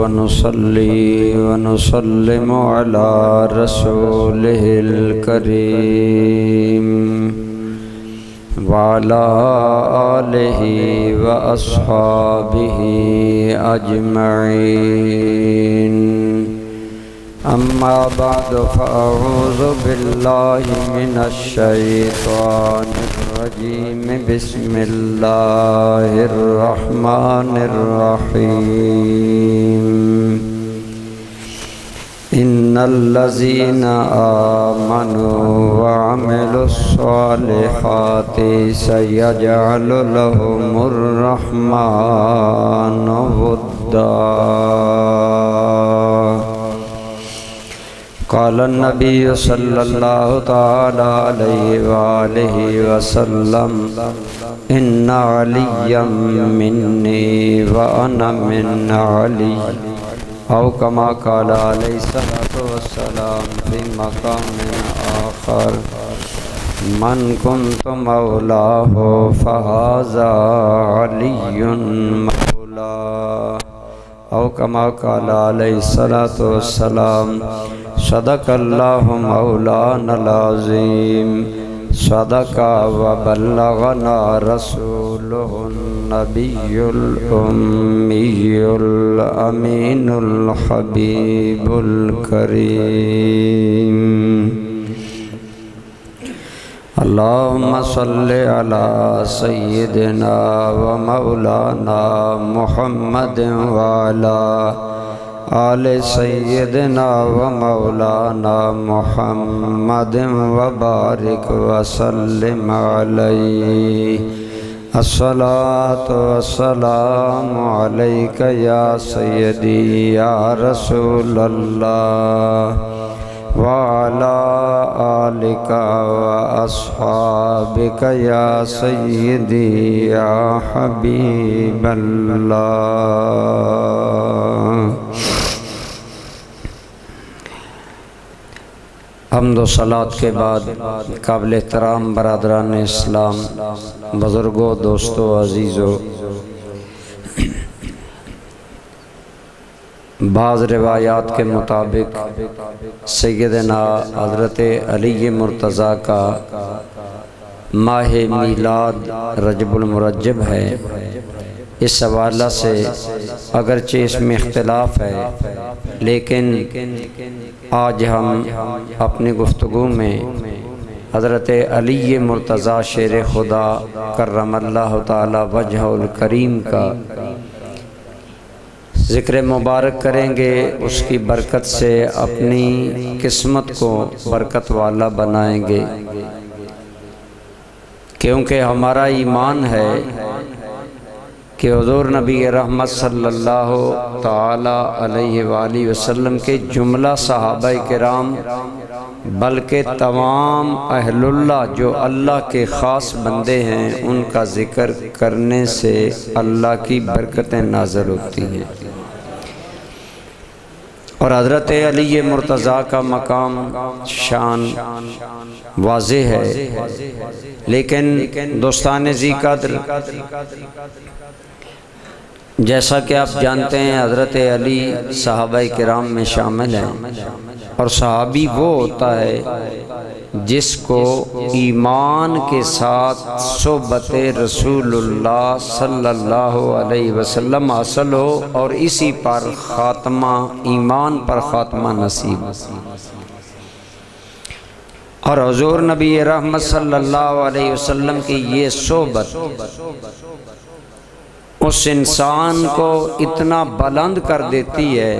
ونصلي ونسلم على رسوله الكريم وعلى آله وأصحابه أجمعين. أما بعد فأعوذ بالله من الشيطان الرجيم. بسم الله الرحمن الرحيم. إن الذين آمنوا وعملوا الصالحات سيجعل لهم الرحمن ودا. قال النبي صلى الله تعالى عليه وآله وسلم إن عليا مني وأنا من علي، أو كما قال عليه الصلاة والسلام في مقام آخر: من كنت مولاه فهذا علي مولاه، أو كما قال عليه الصلاة والسلام: صدق الله مولانا العظيم، صدق وبلغنا رسوله النبي الأمي الأمين الحبيب الكريم. اللهم صل على سيدنا ومولانا محمد وعلى آل سيدنا ومولانا محمد وبارك وسلم عليه. الصلاة والسلام عليك يا سيدي يا رسول الله، وعلى آلك وأصحابك يا سيدي يا حبيب الله. حمد و صلات کے بعد قابل احترام برادران اسلام، بزرگوں، دوستوں، عزیزوں، بعض روایات کے مطابق سیدنا حضرت علی مرتضیٰ کا ماہ میلاد رجب المرجب ہے. اس حوالہ سے اگرچہ اس میں اختلاف ہے، لیکن آج ہم اپنی گفتگو میں حضرت علی مرتضیٰ شیر خدا کرم اللہ تعالی وجہ الکریم کا ذکر مبارک کریں گے. اس کی برکت سے اپنی قسمت کو برکت والا بنائیں گے، کیونکہ ہمارا ایمان ہے کہ حضور نبی رحمت صلی اللہ تعالی علیہ وآلہ وسلم کے جملہ صحابہ کرام بلکہ تمام اہل اللہ جو اللہ کے خاص بندے ہیں، ان کا ذکر کرنے سے اللہ کی برکتیں نازل ہوتی ہیں. اور حضرت علی مرتضیٰ کا مقام شان واضح ہے، لیکن دوستان ذی قدر، جیسا کہ آپ جانتے ہیں حضرت علی صحابہ کرام میں شامل ہیں، اور صحابی وہ ہوتا ہے جس کو ایمان کے ساتھ صحبت رسول اللہ صلی اللہ علیہ وسلم حاصل ہو اور اسی پر خاتمہ، ایمان پر خاتمہ نصیب. اور حضور نبی رحمت صلی اللہ علیہ وسلم کی یہ صحبت اس انسان کو اتنا بلند کر دیتی ہے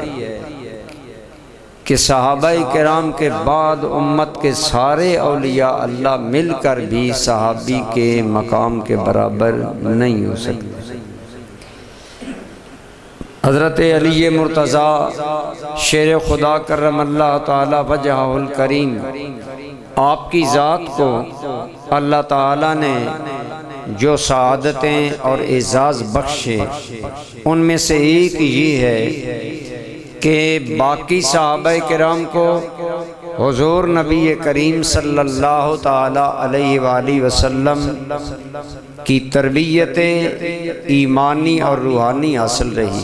کہ صحابہ کرام کے بعد امت کے سارے اولیاء اللہ مل کر بھی صحابی کے مقام کے برابر نہیں ہو سکتے. حضرت علی مرتضیٰ شیر خدا کرم اللہ تعالی وجہ الکریم، آپ کی ذات کو اللہ تعالی نے جو سعادتیں اور اعزاز بخشے، ان میں سے ایک یہ ہے کہ باقی صحابہ کرام کو حضور نبی کریم صلی اللہ تعالی علیہ وآلہ وسلم کی تربیت ایمانی اور روحانی حاصل رہی.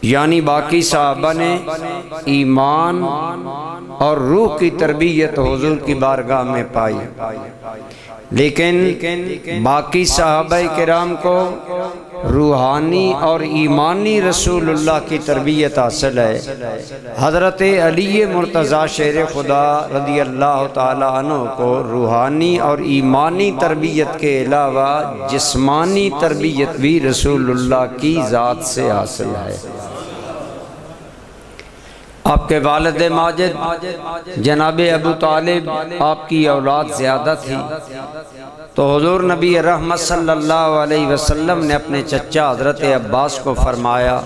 یعنی باقی صحابہ نے ایمان اور روح کی تربیت حضور کی بارگاہ میں پائی، لیکن باقی صحابہ کرام کو روحانی اور ایمانی رسول اللہ کی تربیت حاصل ہے۔ حضرت علی مرتضیٰ شیر خدا رضی اللہ تعالی عنہ کو روحانی اور ایمانی تربیت کے علاوہ جسمانی تربیت بھی رسول اللہ کی ذات سے حاصل ہے۔ آپ کے والد ماجد جناب ابو طالب آپ کی اولاد زیادہ تھی، تو حضور نبی رحمت صلی اللہ علیہ وسلم نے اپنے چچا حضرت عباس کو فرمایا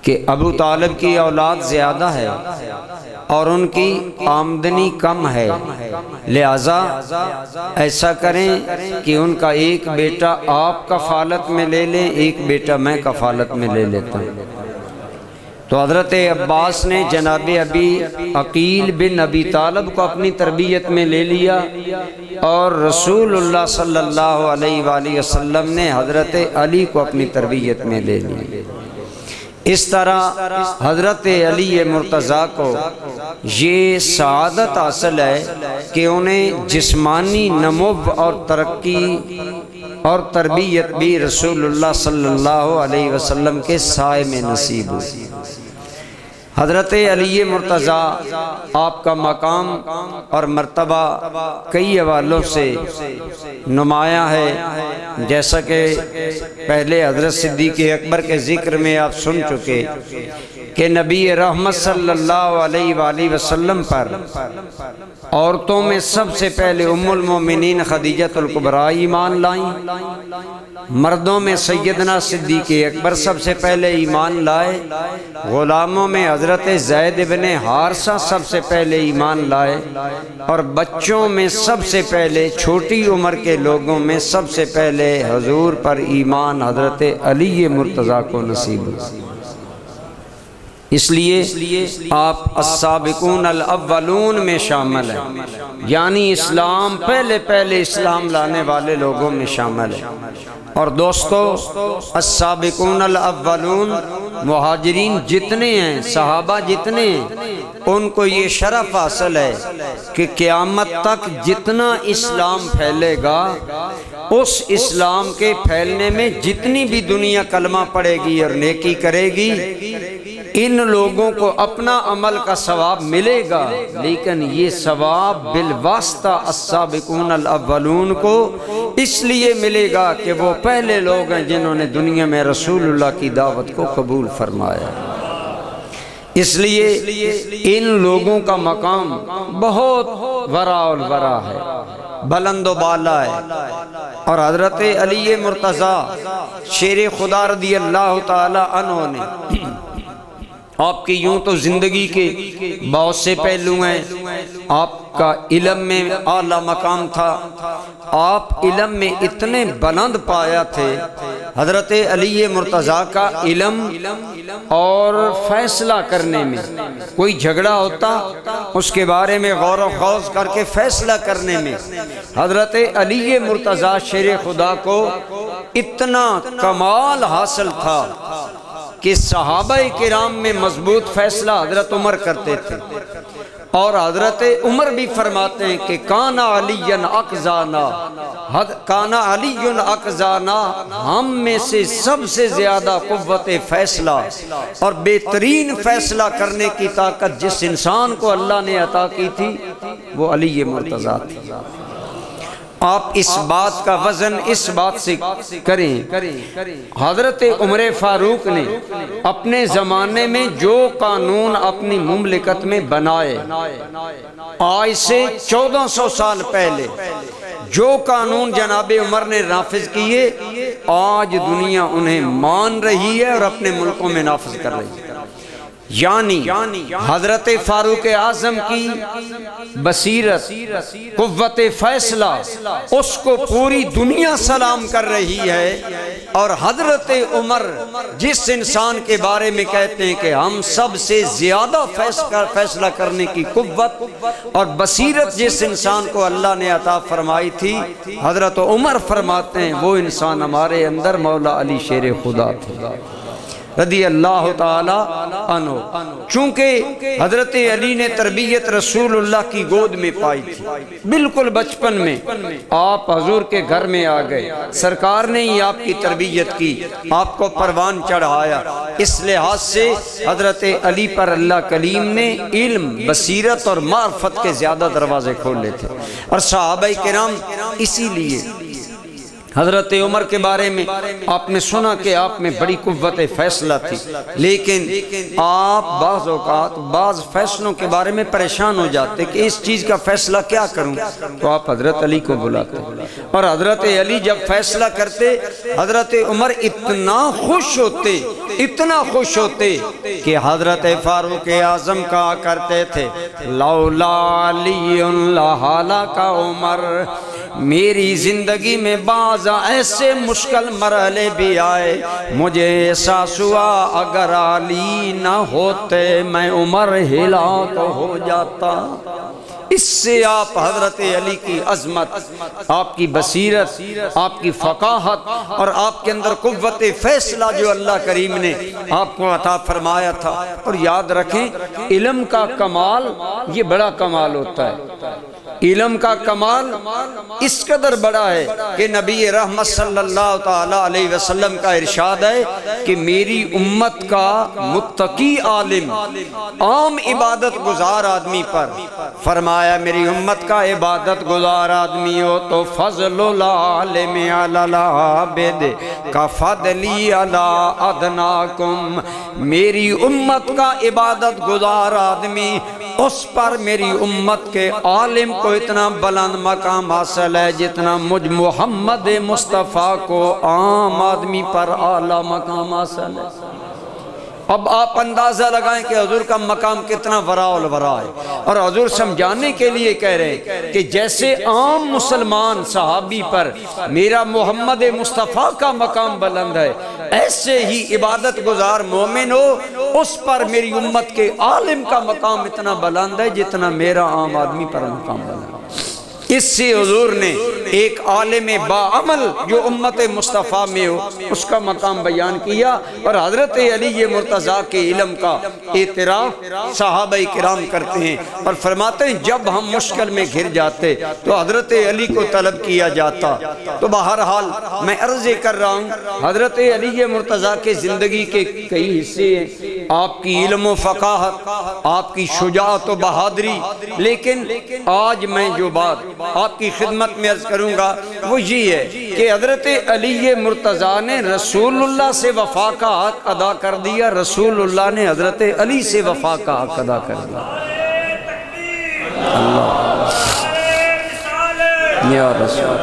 کہ ابو طالب کی اولاد زیادہ ہے اور ان کی آمدنی کم ہے، لہذا ایسا کریں کہ ان کا ایک بیٹا آپ کفالت میں لے لیں، ایک بیٹا میں کفالت میں لے لیتا ہوں۔ تو حضرت عباس نے جناب ابی عقیل بن ابی طالب کو اپنی تربیت میں لے لیا، اور رسول اللہ صلی اللہ علیہ وآلہ وسلم نے حضرت علی کو اپنی تربیت میں لے لیا۔ اس طرح حضرت علی مرتضیٰ کو یہ سعادت حاصل ہے کہ انہیں جسمانی نمو اور ترقی اور تربیت بھی رسول اللہ صلی اللہ علیہ وسلم کے سائے میں نصیب ہوئی۔ حضرت علی مرتضیٰ آپ کا مقام اور مرتبہ کئی حوالوں سے نمایاں ہے، جیسا کہ پہلے حضرت صدیق اکبر کے ذکر میں آپ سن چکے کہ نبی رحمت صلی اللہ علیہ وآلہ وسلم پر عورتوں میں سب سے پہلے ام المومنین خدیجہ الکبریٰ ایمان لائیں، مردوں میں سیدنا صدیق اکبر سب سے پہلے ایمان لائے، غلاموں میں حضرت زید بن حارثہ سب سے پہلے ایمان لائے، اور بچوں میں سب سے پہلے چھوٹی عمر کے لوگوں میں سب سے پہلے حضور پر ایمان حضرت علی مرتضیٰ کو نصیب ہوا۔ اس لیے آپ السابقون الاولون میں شامل ہیں، یعنی اسلام پہلے اسلام لانے والے لوگوں میں شامل ہیں۔ اور دوستو، السابقون الاولون مہاجرین جتنے ہیں، صحابہ جتنے ہیں، ان کو یہ شرف حاصل ہے کہ قیامت تک جتنا اسلام پھیلے گا، اس اسلام کے پھیلنے میں جتنی بھی دنیا کلمہ پڑھے گی اور نیکی کرے گی، ان لوگوں کو اپنا عمل کا ثواب ملے گا، لیکن یہ ثواب بالواسطہ السابقون الاولون کو اس لیے ملے گا کہ وہ پہلے لوگ ہیں جنہوں نے دنیا میں رسول اللہ کی دعوت کو قبول فرمایا۔ اس لیے ان لوگوں کا مقام بہت وراء الورا ہے، بلند و بالا ہے۔ اور حضرت علی مرتضیٰ شیر خدا رضی اللہ تعالی عنہ نے آپ کی یوں تو زندگی کے بہت سے پہلو ہیں، آپ کا علم میں اعلیٰ مقام تھا، آپ علم میں اتنے بلند پایا تھے۔ حضرت علی مرتضیٰ کا علم اور فیصلہ کرنے میں، کوئی جھگڑا ہوتا اس کے بارے میں غور و خوض کر کے فیصلہ کرنے میں حضرت علی مرتضیٰ شیر خدا کو اتنا کمال حاصل تھا کہ صحابہ کرام میں مضبوط فیصلہ حضرت عمر کرتے تھے، اور حضرت عمر بھی فرماتے ہیں کہ کانا علی اقزانا، ہم میں سے سب سے زیادہ قوت فیصلہ اور بہترین فیصلہ کرنے کی طاقت جس انسان کو اللہ نے عطا کی تھی وہ علی مرتضیٰ تھی۔ آپ اس بات کا وزن اس بات سے کریں، حضرت عمر فاروق نے اپنے زمانے میں جو قانون اپنی مملکت میں بنائے، آج سے 1400 سال پہلے جو قانون جناب عمر نے نافذ کیے، آج دنیا انہیں مان رہی ہے اور اپنے ملکوں میں نافذ کر رہی ہے۔ یعنی حضرت فاروق اعظم کی بصیرت، قوت فیصلہ اس کو پوری دنیا سلام کر رہی ہے، اور حضرت عمر جس انسان کے بارے میں کہتے ہیں کہ ہم سب سے زیادہ فیصلہ کرنے کی قوت اور بصیرت جس انسان کو اللہ نے عطا فرمائی تھی، حضرت عمر فرماتے ہیں وہ انسان ہمارے اندر مولا علی شیر خدا تھے رضی اللہ تعالی عنہ۔ چونکہ حضرت علی نے تربیت رسول اللہ کی گود میں پائی تھی، بالکل بچپن میں آپ حضور کے گھر میں آ گئے، سرکار نے ہی آپ کی تربیت کی، آپ کو پروان چڑھایا۔ اس لحاظ سے حضرت علی پر اللہ کلیم نے علم، بصیرت اور معرفت کے زیادہ دروازے کھولے تھے، اور صحابہ کرام اسی لیے حضرت عمر کے بارے میں آپ نے سنا کہ آپ میں بڑی قوت فیصلہ تھی، لیکن آپ بعض اوقات بعض فیصلوں کے بارے میں پریشان ہو جاتے کہ اس چیز کا فیصلہ کیا کروں، تو آپ حضرت علی کو بلاتے، اور حضرت علی جب فیصلہ کرتے حضرت عمر اتنا خوش ہوتے کہ حضرت فاروق اعظم کہا کرتے تھے لولا علی لہلک عمر، میری زندگی میں بعض ایسے مشکل مرحلے بھی آئے، مجھے احساس ہوا اگر علی نہ ہوتے میں عمر ہلاک ہو جاتا۔ اس سے آپ حضرت علی کی عظمت، آپ کی بصیرت، آپ کی فقاہت اور آپ کے اندر قوت فیصلہ جو اللہ کریم نے آپ کو عطا فرمایا تھا۔ اور یاد رکھیں علم کا کمال یہ بڑا کمال ہوتا ہے، علم کا کمال اس قدر بڑا ہے کہ نبی رحمت صلی اللہ تعالی علیہ وسلم کا ارشاد ہے کہ میری امت کا متقی عالم عام عبادت گزار آدمی پر فرمایا میری امت کا عبادت گزار آدمی ہو تو فضل العالم علی العابد کا فضلی علی ادناکم، میری امت کا عبادت گزار آدمی اس پر میری امت کے عالم کو اتنا بلند مقام حاصل ہے جتنا مجھ محمد مصطفیٰ کو عام آدمی پر اعلیٰ مقام حاصل ہے۔ اب آپ اندازہ لگائیں کہ حضور کا مقام کتنا وراء الورا ہے، اور حضور سمجھانے کے لیے کہہ رہے ہیں کہ جیسے عام مسلمان صحابی پر میرا محمد مصطفیٰ کا مقام بلند ہے، ایسے ہی عبادت گزار مومن ہو اس پر میری امت کے عالم کا مقام اتنا بلند ہے جتنا میرا عام آدمی پر مقام بلند ہے۔ اس سے حضور نے ایک عالم باعمل جو امت مصطفیٰ میں ہو اس کا مقام بیان کیا، اور حضرت علی مرتضیٰ کے علم کا اعتراف صحابہ کرام کرتے ہیں اور فرماتے ہیں جب ہم مشکل میں گھر جاتے تو حضرت علی کو طلب کیا جاتا۔ تو بہرحال میں عرض کر رہا ہوں حضرت علی مرتضیٰ کے زندگی کے کئی حصے ہیں، آپ کی علم و فقاہت، آپ کی شجاعت و بہادری، لیکن آج میں جو بات آپ کی خدمت میں عرض کروں گا وہ یہ ہے کہ حضرت علی مرتضیٰ نے رسول اللہ سے وفا کا حق ادا کر دیا، رسول اللہ نے حضرت علی سے وفا کا حق ادا کر دیا۔ اللہ یا رسول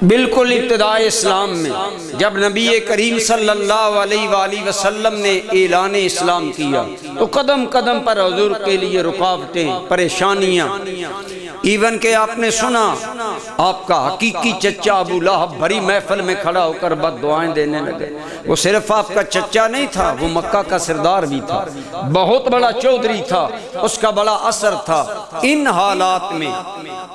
بالکل ابتداء اسلام میں جب نبی کریم صلی اللہ علیہ وآلہ وسلم نے اعلان اسلام کیا تو قدم قدم پر حضور کے لیے رکاوٹیں، پریشانیاں، ایون کہ آپ نے سنا آپ کا حقیقی چچا ابو لہب بڑی محفل میں کھڑا ہو کر بد دعائیں دینے لگے۔ وہ صرف آپ کا چچا نہیں تھا، وہ مکہ کا سردار بھی تھا، بہت بڑا چودھری تھا، اس کا بڑا اثر تھا۔ ان حالات میں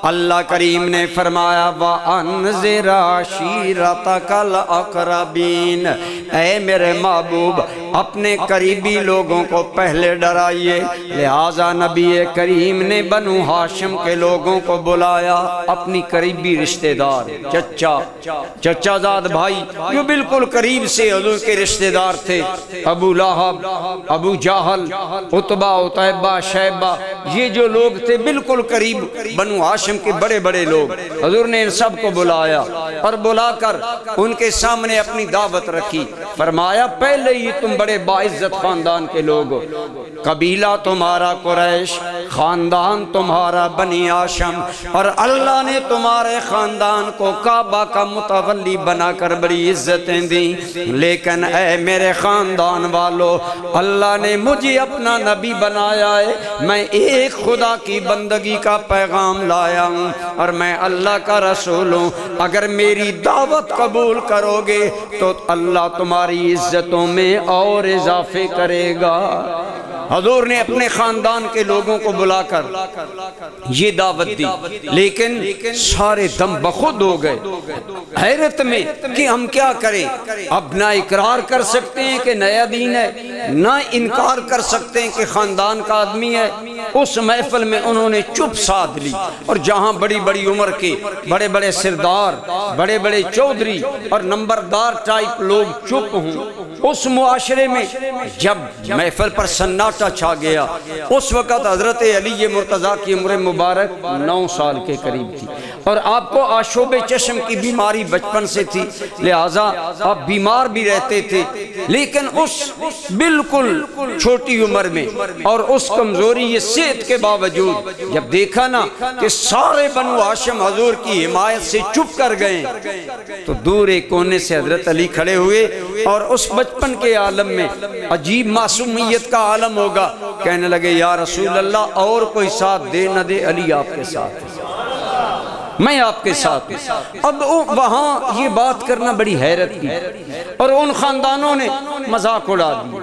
اللہ کریم نے فرمایا وَأَنذِرْ عَشِيرَتَكَ الْأَقْرَبِينَ، اے میرے محبوب اپنے قریبی لوگوں کو پہلے ڈرائیے۔ لہٰذا نبی کریم نے بنو ہاشم کے لوگوں کو بلایا، اپنی قریبی رشتہ دار، چچا زاد بھائی جو بالکل قریب سے حضور کے رشتہ دار تھے، ابو لہب، ابو جہل، عتبہ، عتیبہ، شیبہ، یہ جو لوگ تھے بالکل قریب بنو ہاشم کے بڑے بڑے لوگ، حضور نے ان سب کو بلایا اور بلا کر ان کے سامنے اپنی دعوت رکھی۔ فرمایا پہلے ہی تم بڑے باعزت خاندان کے لوگ ہو، قبیلہ تمہارا قریش، خاندان تمہارا بنی ہاشم، اور اللہ نے تمہارے خاندان کو کعبہ کا متولی بنا کر بڑی عزتیں دیں، لیکن اے میرے خاندان والو، اللہ نے مجھے اپنا نبی بنایا ہے، میں ایک خدا کی بندگی کا پیغام لایا ہوں اور میں اللہ کا رسول ہوں، اگر میری دعوت قبول کرو گے تو اللہ تمہاری عزتوں میں اور اضافے کرے گا۔ حضور نے اپنے خاندان کے لوگوں کو بلا کر یہ دعوت دی، لیکن سارے دم بخود ہو گئے حیرت میں کہ ہم کیا کریں۔ اب نہ اقرار کر سکتے ہیں کہ نیا دین ہے، نہ انکار کر سکتے ہیں کہ خاندان کا آدمی ہے۔ اس محفل میں انہوں نے چپ سادھ لی، اور جہاں بڑی بڑی عمر کے بڑے بڑے سردار، بڑے بڑے چودھری اور نمبردار ٹائپ لوگ چپ ہوں، اس معاشرے میں جب محفل پر سناٹا چھا گیا، اس وقت حضرت علی مرتضیٰ کی عمر مبارک 9 سال کے قریب تھی، اور آپ کو آشوب چشم کی بیماری بچپن سے تھی، لہٰذا آپ بیمار بھی رہتے تھے، لیکن اس بالکل چھوٹی عمر میں اور اس کمزوری یہ صحت کے باوجود جب دیکھا نا کہ سارے بنو ہاشم حضور کی حمایت سے چپ کر گئے، تو دور ایک کونے سے حضرت علی کھڑے ہوئے، اور اس بچپن کے عالم میں عجیب معصومیت کا عالم ہوگا، کہنے لگے یا رسول اللہ اور کوئی ساتھ دے نہ دے، علی آپ کے ساتھ ہے، میں آپ کے ساتھ ہوں۔ اب وہاں یہ بات کرنا بڑی حیرت کی، اور ان خاندانوں نے مذاق اڑا دی،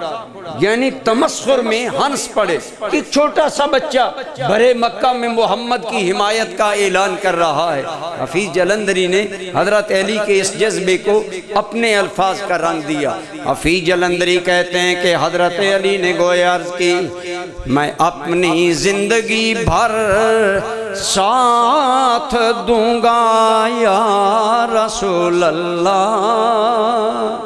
یعنی تمسخر میں ہنس پڑے کہ چھوٹا سا بچہ برے مکہ میں محمد کی حمایت کا اعلان کر رہا ہے۔ حفیظ جلندری نے حضرت علی کے اس جذبے کو اپنے الفاظ کا رنگ دیا۔ حفیظ جلندری کہتے ہیں کہ حضرت علی نے گویا عرض کی، میں اپنی زندگی بھر ساتھ دوں گا یا رسول اللہ،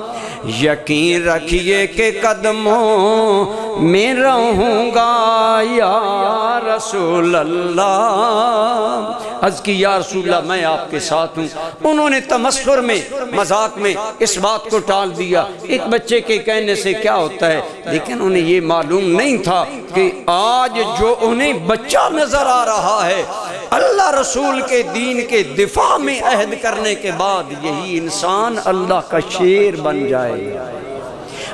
یقین رکھیے کہ قدموں میں رہوں گا یا رسول اللہ۔ عرض کی یا رسول اللہ میں آپ کے ساتھ ہوں۔ انہوں نے تمسخر میں مذاق میں اس بات کو ٹال دیا، ایک بچے کے کہنے سے کیا ہوتا ہے، لیکن انہیں یہ معلوم نہیں تھا کہ آج جو انہیں بچہ نظر آ رہا ہے، اللہ رسول کے دین کے دفاع میں عہد کرنے کے بعد یہی انسان اللہ کا شیر بن جائے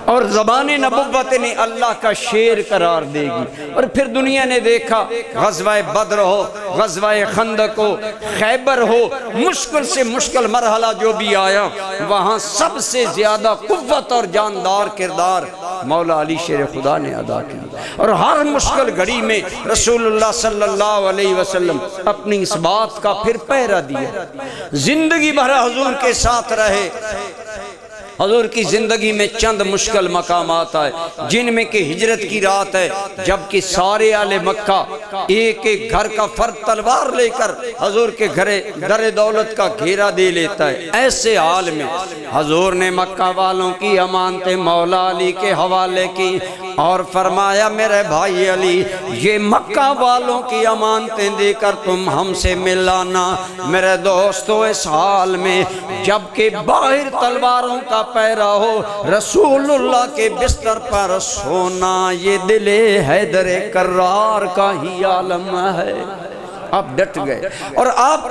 اور زبان نبوت نے اللہ کا شیر قرار دے گی۔ اور پھر دنیا نے دیکھا غزوہ بدر ہو، غزوہ خندق ہو، خیبر ہو، مشکل سے مشکل مرحلہ جو بھی آیا، وہاں سب سے زیادہ قوت اور جاندار کردار مولا علی شیر خدا نے ادا کی، اور ہر مشکل گھڑی میں رسول اللہ صلی اللہ علیہ وسلم اپنی اس بات کا پھر پہرا دیا، زندگی بھر حضور کے ساتھ رہے۔ حضور کی زندگی میں چند مشکل مقامات آئے، جن میں کہ ہجرت کی رات ہے، جبکہ سارے اہل مکہ ایک ایک گھر کا فرد تلوار لے کر حضور کے گھرے در دولت کا گھیرا دے لیتا ہے۔ ایسے حال میں حضور نے مکہ والوں کی امانتیں مولا علی کے حوالے کی، اور فرمایا میرے بھائی علی، یہ مکہ والوں کی امانتیں دے کر تم ہم سے ملانا۔ میرے دوستو، اس حال میں جبکہ باہر تلواروں کا پیرا ہو، رسول اللہ کے بستر پر سونا یہ دل حیدر کرار کا ہی عالم ہے۔ آپ ڈٹ گئے، اور آپ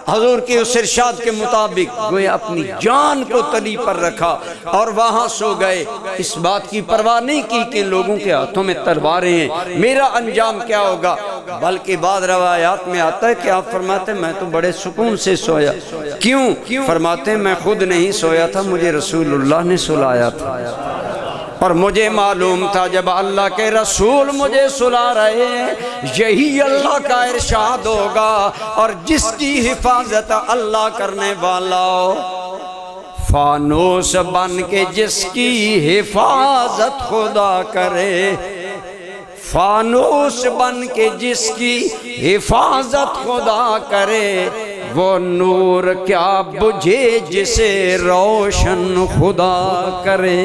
حضور کے اس ارشاد کے مطابق گویا اپنی جان کو تلی پر رکھا اور وہاں سو گئے، اس بات کی پرواہ نہیں کی کہ لوگوں کے ہاتھوں میں تلواریں ہیں، میرا انجام کیا ہوگا۔ بلکہ بعض روایات میں آتا ہے کہ آپ فرماتے ہیں میں تو بڑے سکون سے سویا۔ کیوں؟ فرماتے ہیں میں خود نہیں سویا تھا، مجھے رسول اللہ نے سلایا تھا، اور مجھے معلوم تھا جب اللہ کے رسول مجھے سلا رہے ہیں یہی اللہ کا ارشاد ہوگا، اور جس کی حفاظت اللہ کرنے والا ہو، فانوس بن کے جس کی حفاظت خدا کرے، فانوس بن کے جس کی حفاظت خدا کرے، وہ نور کیا بجھے جسے روشن خدا کرے۔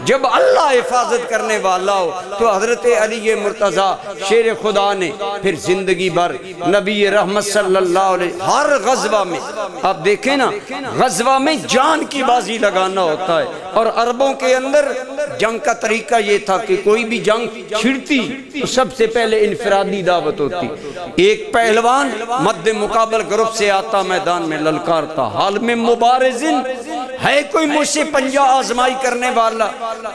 جب اللہ حفاظت کرنے والا ہو تو حضرت علی مرتضیٰ شیر خدا نے پھر زندگی بھر نبی رحمت صلی اللہ علیہ ہر غزوہ میں آپ دیکھیں نا، غزوہ میں جان کی بازی لگانا ہوتا ہے، اور عربوں کے اندر جنگ کا طریقہ یہ تھا کہ کوئی بھی جنگ چھڑتی تو سب سے پہلے انفرادی دعوت ہوتی، ایک پہلوان مد مقابل گروپ سے آتا، میدان میں للکارتا، حال میں مبارزن ہے کوئی مجھ سے پنجہ آزمائی کرنے والا۔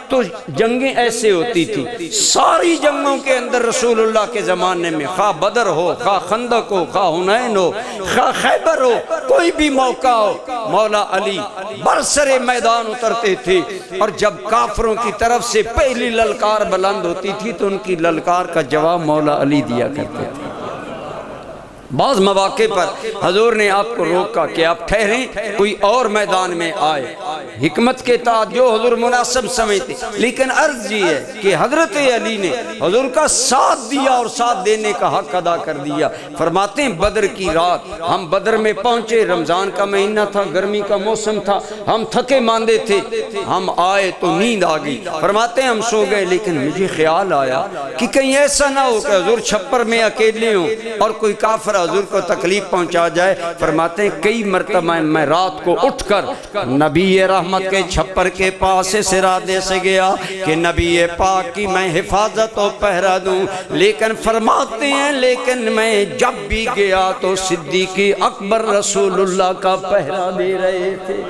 تو جنگیں ایسے ہوتی تھی، ساری جنگوں کے اندر رسول اللہ کے زمانے میں، خواہ بدر ہو، خواہ خندق ہو، خواہ حنین ہو، خواہ خیبر ہو، کوئی بھی موقع ہو، مولا علی برسر میدان اترتے تھے، اور جب کافروں کی طرف سے پہلی للکار بلند ہوتی تھی تو ان کی للکار کا جواب مولا علی دیا کرتے تھے۔ بعض مواقع پر حضور نے آپ کو روکا کہ آپ ٹھہریں، کوئی اور میدان میں آئے، حکمت کے تحت جو حضور مناسب سمجھتے، لیکن عرض یہ ہے کہ حضرت علی نے حضور کا ساتھ دیا اور ساتھ دینے کا حق ادا کر دیا۔ فرماتے ہیں بدر کی رات ہم بدر میں پہنچے، رمضان کا مہینہ تھا، گرمی کا موسم تھا، ہم تھکے ماندے تھے، ہم آئے تو نیند آ گئی۔ فرماتے ہیں ہم سو گئے، لیکن مجھے خیال آیا کہ کہیں ایسا نہ ہو کہ حضور چھپر میں اکیلے ہوں اور کوئی کافر حضور کو تکلیف پہنچا جائے۔ فرماتے ہیں کئی مرتبہ میں رات کو اٹھ کر نبی رحمت کے چھپر کے پاس اس ارادے سے گیا کہ نبی پاک کی میں حفاظت و پہرا دوں، لیکن فرماتے ہیں لیکن میں جب بھی گیا تو صدیق اکبر رسول اللہ کا پہرا دے رہے تھے۔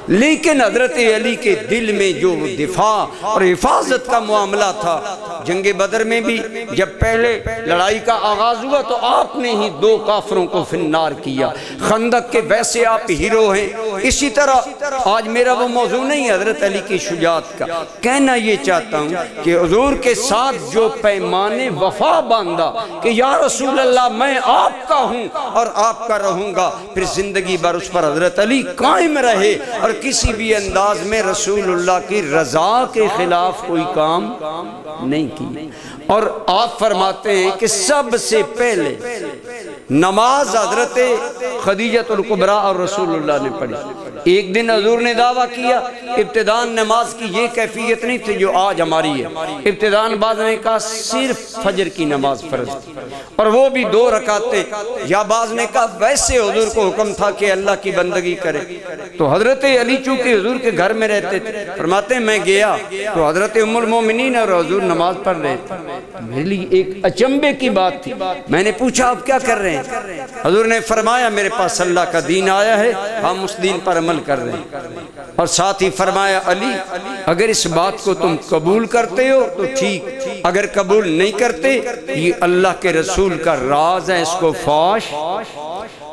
لیکن حضرت علی کے دل میں جو دفاع اور حفاظت کا معاملہ تھا، جنگ بدر میں بھی جب پہلے لڑائی کا آغاز ہوا تو آپ نے ہی 2 کافروں کو فنار کیا، خندق کے ویسے آپ ہیرو ہیں۔ اسی طرح آج میرا وہ موضوع نہیں ہے حضرت علی کی شجاعت کا، کہنا یہ چاہتا ہوں کہ حضور کے ساتھ جو پیمانے وفا باندھا کہ یا رسول اللہ میں آپ کا ہوں اور آپ کا رہوں گا، پھر زندگی بھر اس پر حضرت علی قائم رہے اور کسی بھی انداز میں رسول اللہ کی رضا کے خلاف کوئی کام نہیں کی۔ اور آپ فرماتے ہیں کہ سب سے پہلے نماز حضرت خدیجہ الکبریٰ اور رسول اللہ نے پڑھی۔ ایک دن حضور نے دعویٰ کیا، ابتداءً نماز کی یہ کیفیت نہیں تھی جو آج ہماری ہے، ابتداءً بعض نے کہا صرف فجر کی نماز فرض تھی اور وہ بھی 2 رکعتیں، یا بعض نے کہا ویسے حضور کو حکم تھا کہ اللہ کی بندگی کرے۔ تو حضرت علی چونکہ حضور کے گھر میں رہتے تھے، فرماتے ہیں میں گیا تو حضرت ام المومنین اور حضور نماز پڑھ رہے تھے۔ میرے لیے ایک اچنبے کی بات تھی، میں نے پوچھا آپ کیا کر رہے ہیں؟ حضور نے فرمایا میرے پاس اللہ کا دین آیا ہے، ہم اس دین پر عمل کر رہے ہیں، اور ساتھ ہی فرمایا علی اگر اس بات کو تم قبول کرتے ہو تو ٹھیک، اگر قبول نہیں کرتے یہ اللہ کے رسول کا راز ہے، اس کو فاش۔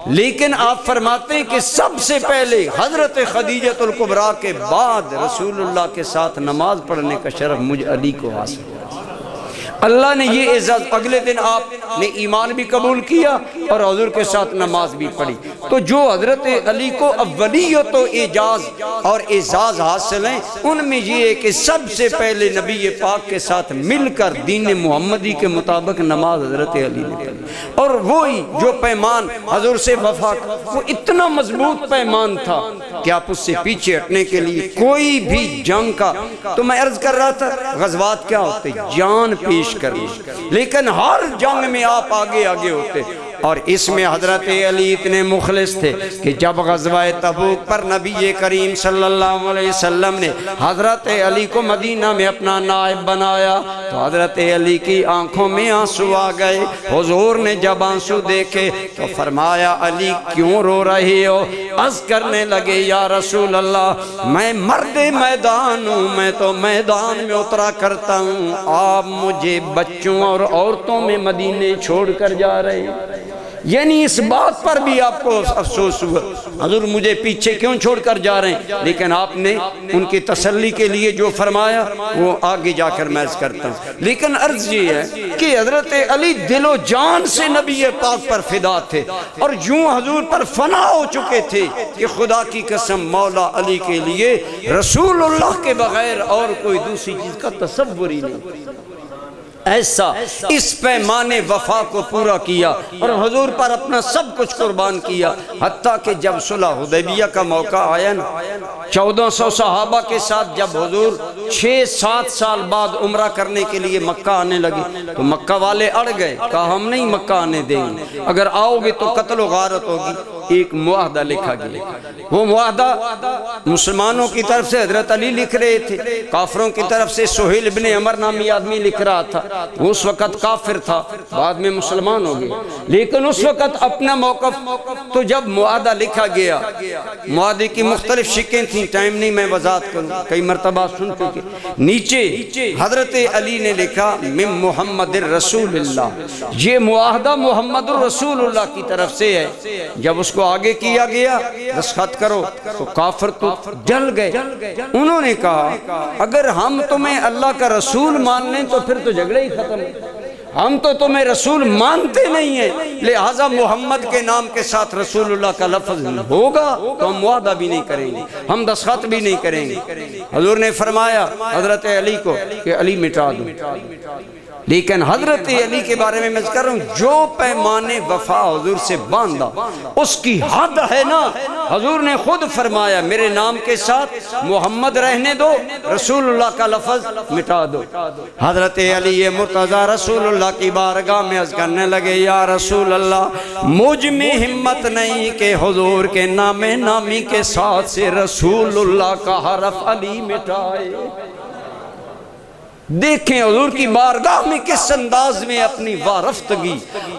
لیکن آپ فرماتے ہیں کہ سب سے پہلے حضرت خدیجہ الکبریٰ کے بعد رسول اللہ کے ساتھ نماز پڑھنے کا شرف مجھ علی کو حاصل ہے۔ اللہ نے یہ اعزاز، اگلے دن آپ نے ایمان بھی قبول کیا اور حضور کے ساتھ نماز بھی پڑھی۔ تو جو حضرت علی کو اولیت و اعجاز اور اعزاز حاصل ہیں، ان میں یہ ہے کہ سب سے پہلے نبی پاک کے ساتھ مل کر دین محمدی کے مطابق نماز حضرت علی نے پڑھی، اور وہی جو پیمان حضور سے وفا کا وہ اتنا مضبوط پیمان تھا کہ آپ اس سے پیچھے ہٹنے کے لیے کوئی بھی جنگ کا، تو میں عرض کر رہا تھا غزوات کیا ہوتے، جان پیش کرنا، لیکن ہر جنگ میں آپ آگے آگے ہوتے، اور اس میں حضرت علی اتنے مخلص تھے کہ جب غزوہ تبوک پر نبی کریم صلی اللہ علیہ وسلم نے حضرت علی کو مدینہ میں اپنا نائب بنایا تو حضرت علی کی آنکھوں میں آنسو آ گئے۔ حضور نے جب آنسو دیکھے تو فرمایا علی کیوں رو رہے ہو؟ عرض کرنے لگے یا رسول اللہ میں مرد میدان ہوں، میں تو میدان میں اترا کرتا ہوں، آپ مجھے بچوں اور عورتوں میں مدینے چھوڑ کر جا رہے ہیں۔ یعنی اس بات پر بھی آپ کو افسوس ہوا حضور مجھے پیچھے کیوں چھوڑ کر جا رہے ہیں، لیکن آپ نے ان کی تسلی کے لیے جو فرمایا وہ آگے جا کر میں عرض کرتا ہوں۔ لیکن عرض یہ ہے کہ حضرت علی دل و جان سے نبی پاک پر فدا تھے، اور یوں حضور پر فنا ہو چکے تھے کہ خدا کی قسم مولا علی کے لیے رسول اللہ کے بغیر اور کوئی دوسری چیز کا تصور ہی نہیں۔ ایسا اس پیمانے وفا کو پورا کیا اور حضور پر اپنا سب کچھ قربان کیا، حتیٰ کہ جب صلح حدیبیہ کا موقع آیا نا، 1400 صحابہ کے ساتھ جب حضور 6-7 سال بعد عمرہ کرنے کے لیے مکہ آنے لگے تو مکہ والے اڑ گئے، کہا ہم نہیں مکہ آنے دیں گے، اگر آؤ گے تو قتل و غارت ہوگی۔ ایک معاہدہ لکھا گیا، وہ معاہدہ مسلمانوں کی طرف سے حضرت علی لکھ رہے تھے، کافروں کی طرف سے سہیل بن عمر نامی آدمی لکھ رہا تھا، وہ اس وقت کافر تھا، بعد میں مسلمان ہو گیا، لیکن اس وقت اپنا موقف۔ تو جب معاہدہ لکھا گیا، معاہدے کی مختلف شکیں تھیں، ٹائم نہیں میں وضاحت کروں، کئی مرتبہ سن چکے، نیچے حضرت علی نے لکھا من محمد رسول اللہ، یہ معاہدہ محمد رسول اللہ کی طرف سے ہے۔ جب اس کو آگے کیا گیا دستخط کرو تو کافر تو جل گئے، انہوں نے کہا اگر ہم تمہیں اللہ کا رسول مان لیں تو پھر تو جھگڑا ہی ختم ہے، ہم تو تمہیں رسول مانتے نہیں ہیں، لہٰذا محمد کے نام کے ساتھ رسول اللہ کا لفظ ہوگا تو ہم معاہدہ بھی نہیں کریں گے، ہم دستخط بھی نہیں کریں گے۔ حضور نے فرمایا حضرت علی کو کہ علی مٹا دو، لیکن حضرت علی کے بارے میں کر رہا ہوں، جو پیمانے وفا حضور سے باندھا اس کی حد ہے نا۔ حضور نے خود فرمایا میرے نام کے ساتھ محمد رہنے دو، رسول اللہ کا لفظ مٹا دو۔ حضرت علی مرتضیٰ رسول اللہ کی بارگاہ میں عرض کرنے لگے یا رسول اللہ مجھ میں ہمت نہیں کہ حضور کے نام نامی کے ساتھ سے رسول اللہ کا حرف علی مٹائے۔ دیکھیں حضور کی بارگاہ میں کس انداز میں اپنی وارفتگی،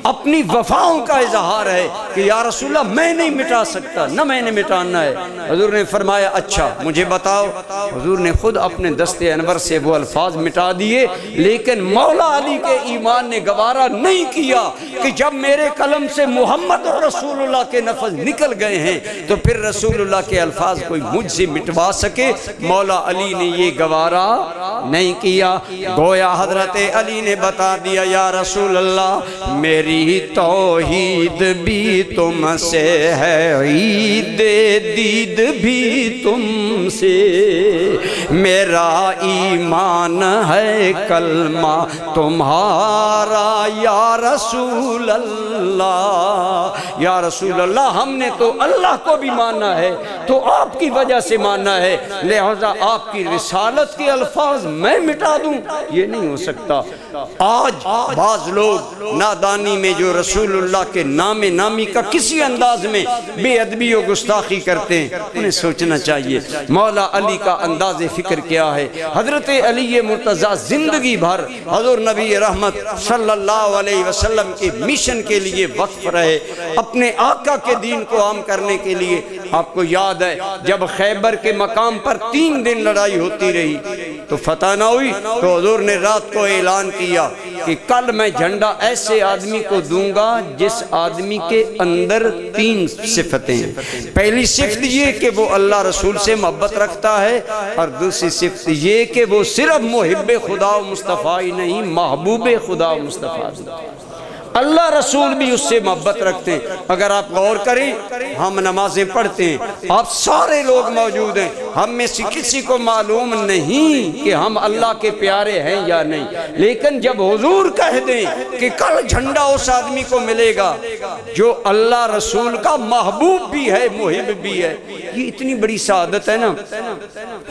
اپنی وفاؤں کا اظہار ہے کہ یا رسول اللہ میں نہیں مٹا سکتا، نہ میں نے مٹانا ہے۔ حضور نے فرمایا اچھا مجھے بتاؤ۔ حضور نے خود اپنے دست انور سے وہ الفاظ مٹا دیے، لیکن مولا علی کے ایمان نے گوارا نہیں کیا کہ جب میرے قلم سے محمد رسول اللہ کے لفظ نکل گئے ہیں تو پھر رسول اللہ کے الفاظ کوئی مجھ سے مٹوا سکے۔ مولا علی نے یہ گوارا نہیں کیا، گویا حضرت علی نے بتا دیا یا رسول اللہ میری توحید بھی تم سے ہے، عید دید بھی تم سے، میرا ایمان ہے کلمہ تمہارا یا رسول اللہ۔ یا رسول اللہ ہم نے تو اللہ کو بھی مانا ہے تو آپ کی وجہ سے مانا ہے، لہذا آپ کی رسالت کے الفاظ میں مٹا دوں یہ نہیں ہو سکتا۔ آج بعض لوگ نادانی میں جو رسول اللہ کے نام نامی کا کسی انداز میں بے ادبی و گستاخی کرتے ہیں، انہیں سوچنا چاہیے مولا علی کا انداز فکر کیا ہے۔ حضرت علی مرتضیٰ زندگی بھر حضور نبی رحمت صلی اللہ علیہ وسلم کے مشن کے لیے وقف رہے، اپنے آقا کے دین کو عام کرنے کے لیے۔ آپ کو یاد ہے جب خیبر کے مقام پر 3 دن لڑائی ہوتی رہی تو فتح نہ ہوئی تو حضور نے رات کو اعلان کیا کہ کل میں جھنڈا ایسے آدمی کو دوں گا جس آدمی کے اندر 3 صفتیں ہیں۔ پہلی صفت یہ کہ وہ اللہ رسول سے محبت رکھتا ہے، اور دوسری صفت یہ کہ وہ صرف محب خدا و مصطفیٰ ہی نہیں محبوب خدا و مصطفیٰ بھی، اللہ رسول بھی اس سے محبت رکھتے ہیں۔ اگر آپ غور کریں ہم نمازیں پڑھتے ہیں، آپ سارے لوگ موجود ہیں، ہم میں سے کسی کو معلوم نہیں کہ ہم اللہ کے پیارے ہیں یا نہیں، لیکن جب حضور کہہ دیں کہ کل جھنڈا اس آدمی کو ملے گا جو اللہ رسول کا محبوب بھی ہے محب بھی ہے، یہ اتنی بڑی سعادت ہے نا۔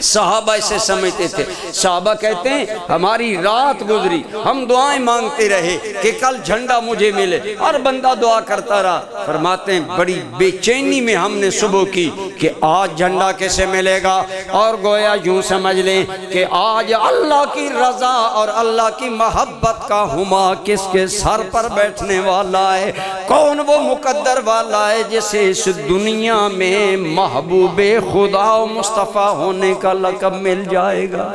صحابہ اسے سمجھتے تھے، صحابہ کہتے ہیں ہماری رات گزری ہم دعائیں مانگتے رہے کہ کل جھنڈا مجھے ملے، اور بندہ دعا کرتا رہا۔ فرماتے ہیں بڑی بے چینی میں ہم نے صبح کی کہ آج جھنڈا کیسے ملے گا، اور گویا یوں سمجھ لیں کہ آج اللہ کی رضا اور اللہ کی محبت کا ہما کس کے سر پر بیٹھنے والا ہے، کون وہ مقدر والا ہے جسے اس دنیا میں محبوب خدا و مصطفیٰ ہونے کا لقب مل جائے گا۔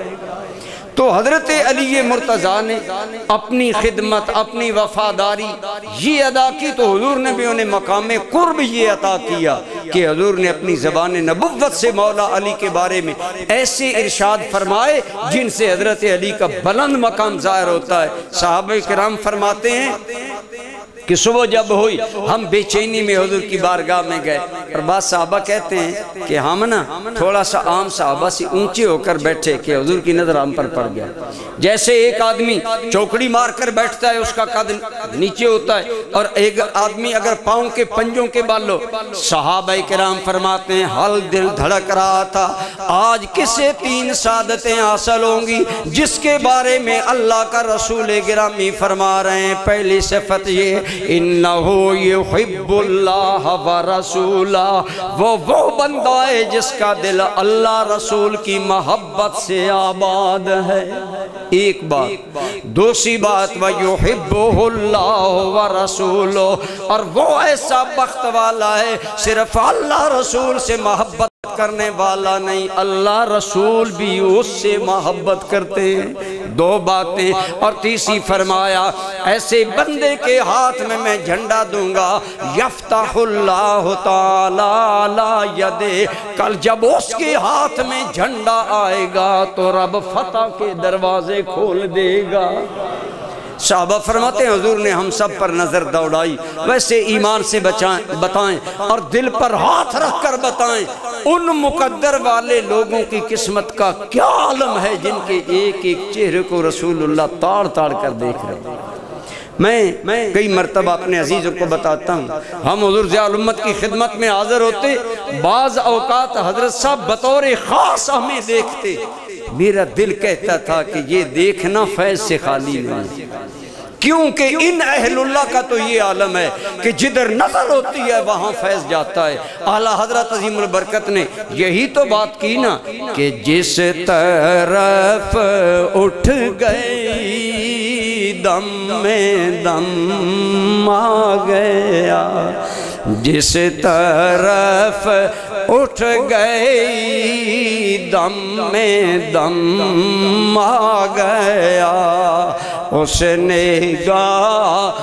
تو حضرت علی مرتضیٰ نے اپنی خدمت اپنی وفاداری یہ ادا کی تو حضور نے بھی انہیں مقام قرب یہ عطا کیا کہ حضور نے اپنی زبان نبوت سے مولا علی کے بارے میں ایسے ارشاد فرمائے جن سے حضرت علی کا بلند مقام ظاہر ہوتا ہے۔ صحابہ کرام فرماتے ہیں کہ صبح جب ہوئی ہم بے چینی میں حضور کی بارگاہ میں گئے، اور بعض صحابہ کہتے ہیں کہ ہم نا تھوڑا سا عام صحابہ سے اونچے ہو کر بیٹھے کہ حضور کی نظر ہم پر پڑ گیا۔ جیسے ایک آدمی چوکڑی مار کر بیٹھتا ہے، اس کا قد نیچے ہوتا ہے، اور ایک آدمی اگر پاؤں کے پنجوں کے بال ہو۔ صحابہ کرام فرماتے ہیں ہل دل دھڑک رہا تھا، آج کسے 3 سعادتیں حاصل ہوں گی جس کے بارے میں اللہ کا رسول گرامی فرما رہے ہیں۔ پہلی صفت یہ انہو یحب اللہ ورسولہ، وہ بندہ ہے جس کا دل اللہ رسول کی محبت سے آباد ہے۔ ایک بات، دوسری بات وَيُحِبُّهُ اللَّهُ وَرَسُولُهُ، اور وہ ایسا بخت والا ہے صرف اللہ رسول سے محبت کرنے والا نہیں، اللہ رسول بھی اس سے محبت کرتے ہیں۔ 2 باتیں، اور تیسری فرمایا ایسے بندے کے ہاتھ میں جھنڈا دوں گا، یفتح اللہ تعالی علی یدہ، کل جب اس کے ہاتھ میں جھنڈا آئے گا تو رب فتح کے دروازے کھول دے گا۔ صحابہ فرماتے ہیں حضور نے ہم سب پر نظر دوڑائی، ویسے ایمان سے بتائیں اور دل پر ہاتھ رکھ کر بتائیں ان مقدر والے لوگوں کی قسمت کا کیا عالم ہے جن کے ایک ایک چہرے کو رسول اللہ تاڑ تاڑ کر دیکھ رہے ہیں۔ میں کئی مرتبہ اپنے عزیزوں کو بتاتا ہوں، ہم حضور ضیاء الامت کی خدمت میں حاضر ہوتے، بعض اوقات حضرت صاحب بطور خاص ہمیں دیکھتے، میرا دل کہتا تھا کہ یہ دیکھنا فیض سے خالی نہیں، کیونکہ ان اہل اللہ کا تو یہ عالم ہے کہ جدھر نظر ہوتی ہے وہاں فیض جاتا ہے۔ اعلیٰ حضرت عظیم البرکت نے یہی تو بات کی نا کہ جس طرف اٹھ گئی دم میں دم آ گیا، جس طرف اٹھ گئی دم میں دم آ گیا، اس نے گاہ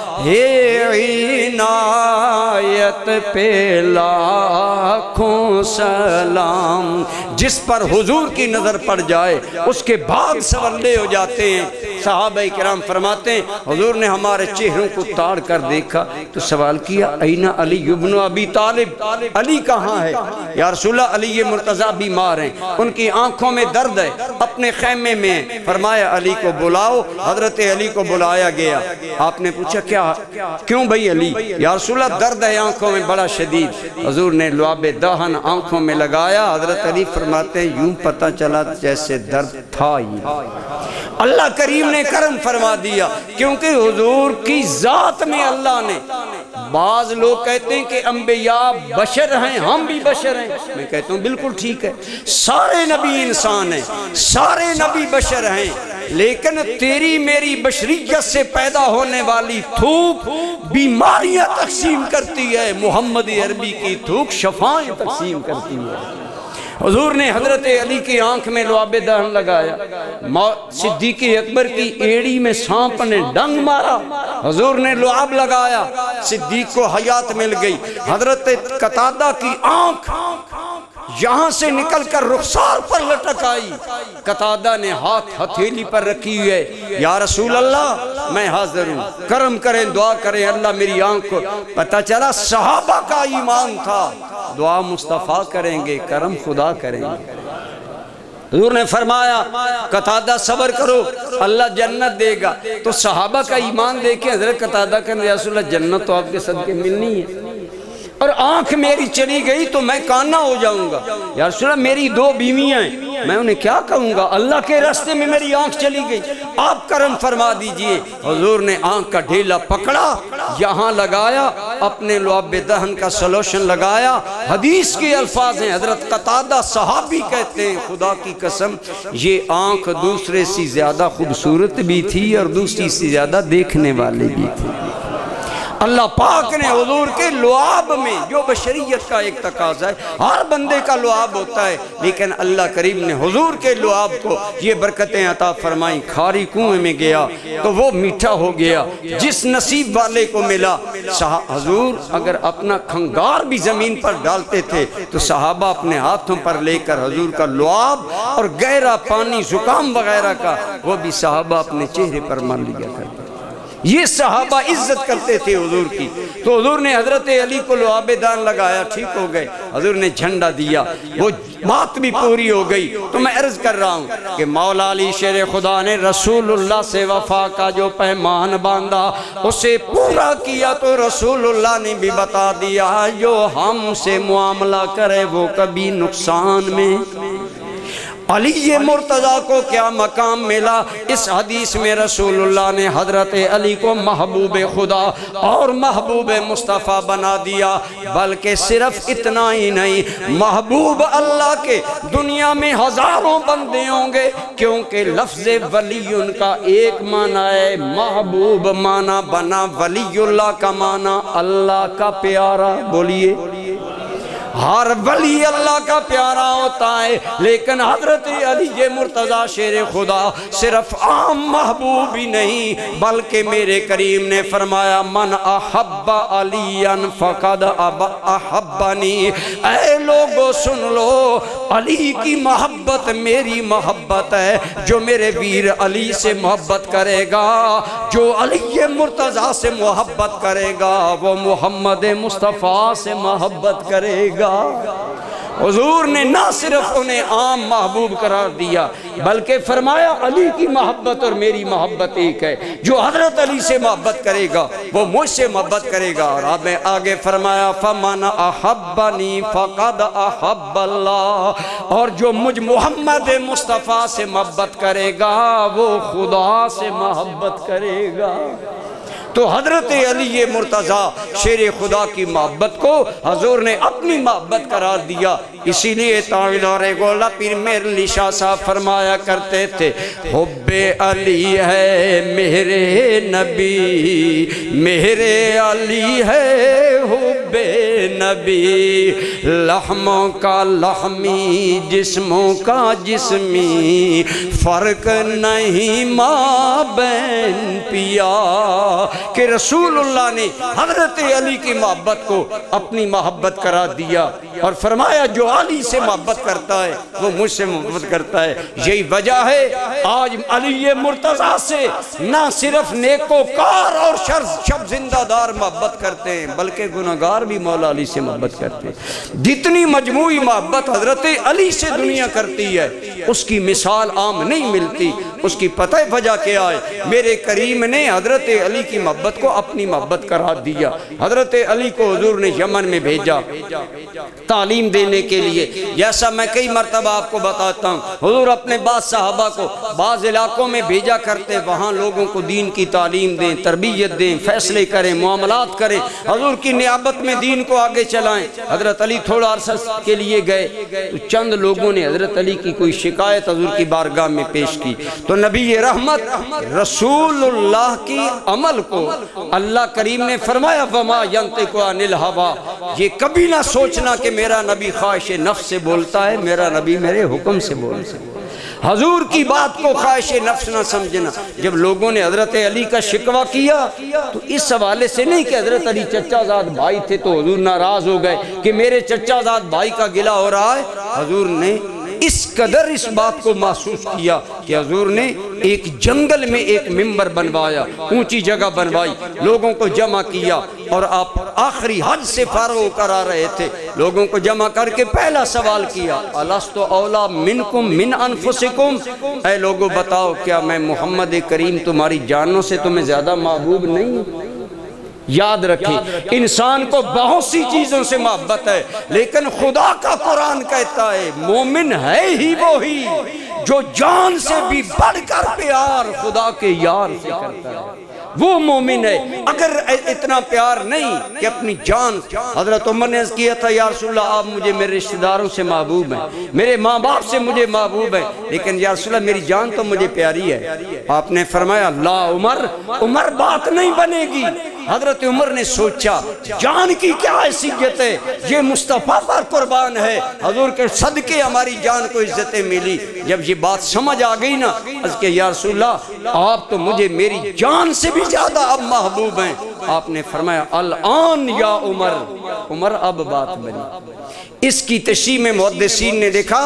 عنایت پہ لاکھوں سلام۔ جس پر حضور کی نظر پڑ جائے اس کے بعد سولے ہو جاتے ہیں۔ صحابہ کرام فرماتے ہیں حضور نے ہمارے چہروں کو تاڑ کر دیکھا تو سوال کیا این علی ابن ابی طالب، علی کہاں ہے؟ یا رسول اللہ علی مرتضیٰ بیمار ہیں، ان کی آنکھوں میں درد ہے، اپنے خیمے میں ہیں۔ فرمایا علی کو بلاؤ، حضرت علی کو بلایا گیا۔ آپ نے پوچھا کیوں بھائی علی؟ یا رسول اللہ درد ہے آنکھوں میں بڑا شدید۔ حضور نے لعاب دہن آنکھوں میں لگایا، حضرت علی فرماتے ہیں یوں پتہ چلا جیسے درد تھا ہی۔ اللہ کریم نے کرم فرما دیا، کیونکہ حضور کی ذات میں اللہ نے، بعض لوگ کہتے ہیں کہ انبیاء بشر ہیں، ہم بھی بشر ہیں، میں کہتا ہوں بالکل ٹھیک ہے، سارے نبی انسان ہیں، سارے نبی بشر ہیں، لیکن تیری میری بشریت سے پیدا ہونے والی تھوک بیماریاں تقسیم کرتی ہے، محمد عربی کی تھوک شفائیں تقسیم کرتی ہے۔ حضور نے حضرت علی کی آنکھ میں لعاب دہن لگایا، صدیق اکبر کی ایڑی میں سانپ نے ڈنگ مارا، حضور نے لعاب لگایا، صدیق کو حیات مل گئی۔ حضرت قتادہ کی آنکھ یہاں سے نکل کر رخسار پر لٹک آئی، قتادہ نے ہاتھ ہتھیلی پر رکھی ہے، یا رسول اللہ میں حاضر ہوں، کرم کریں دعا کریں اللہ میری آنکھ کو۔ پتہ چلا صحابہ کا ایمان تھا، دعا مصطفیٰ کریں گے، کرم خدا کریں گے۔ حضور نے فرمایا قتادہ صبر کرو اللہ جنت دے گا، تو صحابہ کا ایمان دیکھیں حضرت قتادہ کہ یا رسول اللہ جنت تو آپ کے صدقے ملنی ہے، اور آنکھ میری چلی گئی تو میں کانا ہو جاؤں گا، یا رسول اللہ میری 2 بیویاں ہیں، میں انہیں کیا کہوں گا، اللہ کے راستے میں میری آنکھ چلی گئی، آپ کرم فرما دیجئے۔ حضور نے آنکھ کا ڈھیلا پکڑا، یہاں لگایا، اپنے لعاب دہن کا سلوشن لگایا۔ حدیث کے الفاظ ہیں، حضرت قتادہ صحابی کہتے ہیں خدا کی قسم یہ آنکھ دوسرے سے زیادہ خوبصورت بھی تھی اور دوسری سے زیادہ دیکھنے والے بھی تھی۔ اللہ پاک نے حضور کے لعاب میں جو بشریت کا ایک تقاضا ہے، ہر بندے کا لعاب ہوتا ہے، لیکن اللہ کریم نے حضور کے لعاب کو یہ برکتیں عطا فرمائیں۔ کھاری کنویں میں گیا تو وہ میٹھا ہو گیا، جس نصیب والے کو ملا۔ حضور اگر اپنا کھنگار بھی زمین پر ڈالتے تھے تو صحابہ اپنے ہاتھوں پر لے کر حضور کا لعاب اور گہرا پانی زکام وغیرہ کا وہ بھی صحابہ اپنے چہرے پر مل لیا کرتے۔ یہ صحابہ عزت کرتے تھے حضور کی، تو حضور نے حضرت علی کو لعاب دان لگایا، ٹھیک ہو گئے، حضور نے جھنڈا دیا، وہ بات بھی پوری ہو گئی۔ تو میں عرض کر رہا ہوں کہ مولا علی شیر خدا نے رسول اللہ سے وفا کا جو پیمان باندھا اسے پورا کیا، تو رسول اللہ نے بھی بتا دیا جو ہم سے معاملہ کرے وہ کبھی نقصان میں۔ علی مرتضیٰ کو کیا مقام ملا؟ اس حدیث میں رسول اللہ نے حضرت علی کو محبوب خدا اور محبوب مصطفیٰ بنا دیا، بلکہ صرف اتنا ہی نہیں، محبوب اللہ کے دنیا میں ہزاروں بندے ہوں گے، کیونکہ لفظ ولی ان کا ایک معنی ہے، محبوب معنی بنا ولی اللہ کا معنی اللہ کا پیارا۔ بولیے، ہر ولی اللہ کا پیارا ہوتا ہے، لیکن حضرت علی مرتضیٰ شیر خدا صرف عام محبوب ہی نہیں، بلکہ میرے کریم نے فرمایا من احب علی فقد احبنی۔ اے لوگو سن لو، علی کی محبت میری محبت ہے، جو میرے ویر علی سے محبت کرے گا، جو علی مرتضیٰ سے محبت کرے گا، وہ محمد مصطفیٰ سے محبت کرے گا۔ حضور نے نہ صرف انہیں عام محبوب قرار دیا، بلکہ فرمایا علی کی محبت اور میری محبت ایک ہے، جو حضرت علی سے محبت کرے گا وہ مجھ سے محبت کرے گا۔ اور آپ نے آگے فرمایا فمن احبنی فقد احب اللہ، اور جو مجھ محمد مصطفیٰ سے محبت کرے گا وہ خدا سے محبت کرے گا۔ تو حضرت علی مرتضیٰ شیر خدا کی محبت کو حضور نے اپنی محبت قرار دیا۔ اسی لیے تاویلار گولہ پیر میر علی شاہ صاحب فرمایا کرتے تھے حب علی ہے میرے نبی، میرے علی ہے حب نبی، لحموں کا لحمی جسموں کا جسمی، فرق نہیں ماں بین پیا۔ کہ رسول اللہ نے حضرت علی کی محبت کو اپنی محبت قرار دیا اور فرمایا جو علی سے محبت کرتا ہے وہ مجھ سے محبت کرتا ہے۔ یہی وجہ ہے آج علی مرتضیٰ سے نہ صرف نیکوکار اور شب زندہ دار محبت کرتے ہیں، بلکہ گناہگار بھی مولا علی سے محبت کرتے ہیں۔ جتنی مجموعی محبت حضرت علی سے دنیا کرتی ہے اس کی مثال عام نہیں ملتی۔ اس کی پتہ وجہ کیا ہے؟ میرے کریم نے حضرت علی کی محبت کو اپنی محبت قرار دیا۔ حضرت علی کو حضور نے یمن میں بھیجا تعلیم دینے کے لیے، جیسا میں کئی مرتبہ آپ کو بتاتا ہوں، حضور اپنے بعض صحابہ کو بعض علاقوں میں بھیجا کرتے، وہاں لوگوں کو دین کی تعلیم دیں، تربیت دیں، فیصلے کریں، معاملات کریں، حضور کی نیابت میں دین کو آگے چلائیں۔ حضرت علی تھوڑا عرصہ کے لیے گئے تو چند لوگوں نے حضرت علی کی کوئی شکایت حضور کی بارگاہ میں پیش کی، تو نبی رحمت رسول اللہ کی عمل کو اللہ کریم نے فرمایا وما ینطق عن الہوی، یہ کبھی نہ سوچنا کہ میرا نبی خواہش نفس سے بولتا ہے، میرا نبی میرے حکم سے بولتا ہے۔ حضور کی بات کو خواہش نفس نہ سمجھنا۔ جب لوگوں نے حضرت علی کا شکوہ کیا تو اس حوالے سے نہیں کہ حضرت علی چچا زاد بھائی تھے تو حضور ناراض ہو گئے کہ میرے چچا زاد بھائی کا گلہ ہو رہا ہے۔ حضور نے اس قدر اس بات کو محسوس کیا کہ حضور نے ایک جنگل میں ایک ممبر بنوایا، اونچی جگہ بنوائی، لوگوں کو جمع کیا، اور آپ آخری حج سے فارغ ہو کر آ رہے تھے، لوگوں کو جمع کر کے پہلا سوال کیا الست اولا منکم من انفسکم، اے لوگوں بتاؤ کیا میں محمد کریم تمہاری جانوں سے تمہیں زیادہ محبوب نہیں؟ یاد رکھیں انسان کو بہت سی چیزوں سے محبت ہے، لیکن خدا کا قرآن کہتا ہے مومن ہے ہی وہی جو جان سے بھی بڑھ کر پیار خدا کے یار سے کرتا ہے، وہ مومن ہے۔ اگر اتنا پیار نہیں کہ اپنی جان، حضرت عمر نے کیا تھا یا رسول اللہ آپ مجھے میرے رشتہ داروں سے محبوب ہیں، میرے ماں باپ سے مجھے محبوب ہیں، لیکن یا رسول اللہ میری جان تو مجھے پیاری ہے۔ آپ نے فرمایا لا عمر بات نہیں بنے گی۔ حضرت عمر نے سوچا جان کی کیا حیثیت ہے، یہ مصطفیٰ پر قربان ہے، حضور کے صدقے ہماری جان کو عزتیں ملی۔ جب یہ بات سمجھ آ گئی نا اس کے یا رسول اللہ آپ تو مجھے میری جان سے بھی زیادہ اب محبوب ہیں، آپ نے فرمایا الان یا عمر اب بات بنی۔ اس کی تشریح میں محدثین نے دیکھا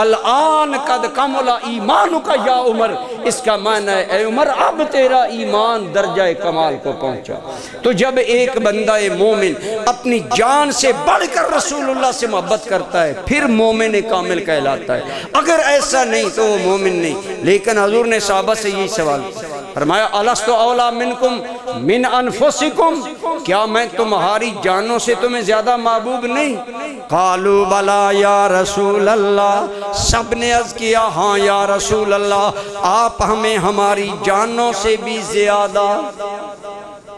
الان قد کمل ایمانک یا عمر، اس کا معنی ہے اے عمر اب تیرا ایمان درجہ کمال کو پہنچا۔ تو جب ایک بندہ مومن اپنی جان سے بڑھ کر رسول اللہ سے محبت کرتا ہے پھر مومن کامل کہلاتا ہے، اگر ایسا نہیں تو وہ مومن نہیں۔ لیکن حضور نے صحابہ سے یہی سوال فرمایا الست اولا منکم من انفسکم، کیا میں تمہاری جانوں سے تمہیں زیادہ محبوب نہیں؟ قالوا بلا یا رسول اللہ، سب نے عرض کیا ہاں یا رسول اللہ، آپ ہمیں ہماری جانوں سے بھی زیادہ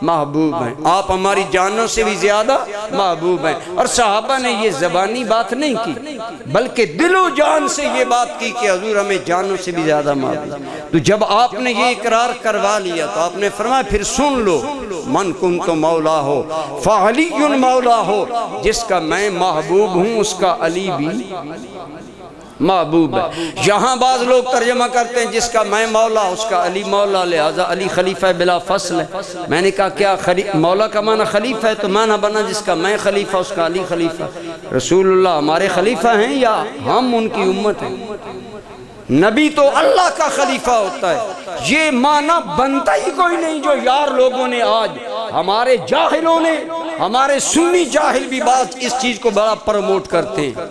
محبوب ہیں، آپ ہماری جانوں سے بھی زیادہ محبوب ہیں۔ اور صحابہ نے یہ زبانی بات نہیں کی بلکہ دل و جان سے یہ بات کی کہ حضور ہمیں جانوں سے بھی زیادہ محبوب ہیں۔ تو جب آپ نے یہ اقرار کروا لیا تو آپ نے فرمایا پھر سن لو، من کنت مولا ہو فعلی مولا ہو، جس کا میں محبوب ہوں اس کا علی بھی محبوب ہے۔ یہاں بعض لوگ ترجمہ کرتے ہیں جس کا میں مولا اس کا علی مولا، لہذا علی خلیفہ بلا فصل ہے۔ میں نے کہا کیا مولا کا معنی خلیفہ ہے؟ تو معنی بنا جس کا میں خلیفہ اس کا علی خلیفہ۔ رسول اللہ ہمارے خلیفہ ہیں یا ہم ان کی امت ہیں؟ نبی تو اللہ کا خلیفہ ہوتا ہے، یہ معنی بنتا ہی کوئی نہیں جو یار لوگوں نے آج ہمارے جاہلوں نے، ہمارے سنی جاہل بھی بات اس چیز کو بڑا پروموٹ کرتے ہیں،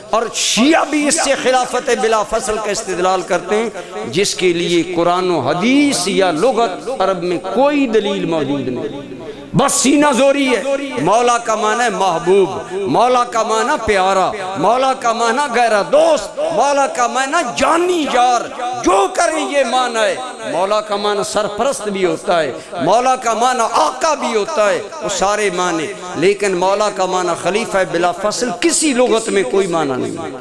اور شیعہ بھی اس سے خلافت بلا فصل کا استدلال کرتے ہیں جس کے لیے قرآن و حدیث یا لغت عرب میں کوئی دلیل موجود نہیں، بس سینہ زوری ہے۔ مولا کا معنی محبوب، مولا کا معنی پیارا، مولا کا معنی گہرا دوست، مولا کا معنی جانی یار، جو کریں یہ معنی ہے۔ مولا کا معنی سرپرست بھی ہوتا ہے، مولا کا معنی آقا بھی ہوتا ہے، وہ سارے معنی، لیکن مولا کا معنی خلیفہ بلا فصل کسی لغت میں کوئی معنی نہیں۔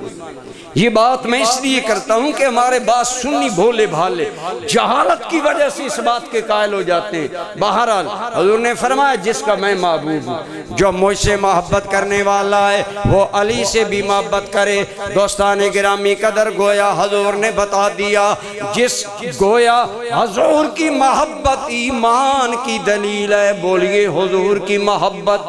یہ بات میں اس لیے کرتا ہوں کہ ہمارے بات سنی بھولے بھالے جہالت کی وجہ سے اس بات کے قائل ہو جاتے ہیں۔ بہرحال حضور نے فرمایا جس کا میں محبوب ہوں، جو مجھ سے محبت کرنے والا ہے وہ علی سے بھی محبت کرے۔ دوستان گرامی قدر، گویا حضور نے بتا دیا، جس گویا حضور کی محبت ایمان کی دلیل ہے۔ بولیے حضور کی محبت،